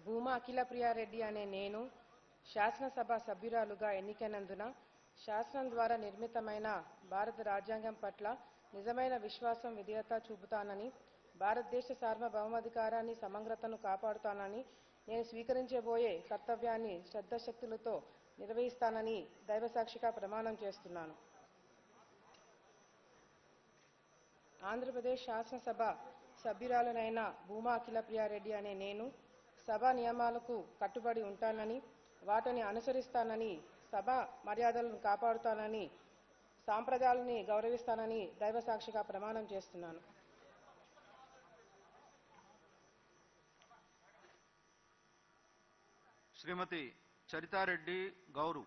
భూమా అఖిలప్రియారెడ్డి అనే నేను శాసనసభ సభ్యురాలుగా ఎన్నికైనందున శాసనం ద్వారా నిర్మితమైన భారత రాజ్యాంగం పట్ల నిజమైన విశ్వాసం విధేయత చూపుతానని, భారతదేశ సార్వభౌమాధికారాన్ని సమగ్రతను కాపాడుతానని, నేను స్వీకరించబోయే కర్తవ్యాన్ని శ్రద్ధశక్తులతో నిర్వహిస్తానని దైవసాక్షిగా ప్రమాణం చేస్తున్నాను. ఆంధ్రప్రదేశ్ శాసనసభ సభ్యురాలనైన భూమా అఖిలప్రియారెడ్డి అనే నేను సభా నియమాలకు కట్టుబడి ఉంటానని, వాటిని అనుసరిస్తానని, సభా మర్యాదలను కాపాడుతానని, సాంప్రదాయాలని గౌరవిస్తానని దైవసాక్షిగా ప్రమాణం చేస్తున్నాను. శ్రీమతి చరితారెడ్డి గౌరు.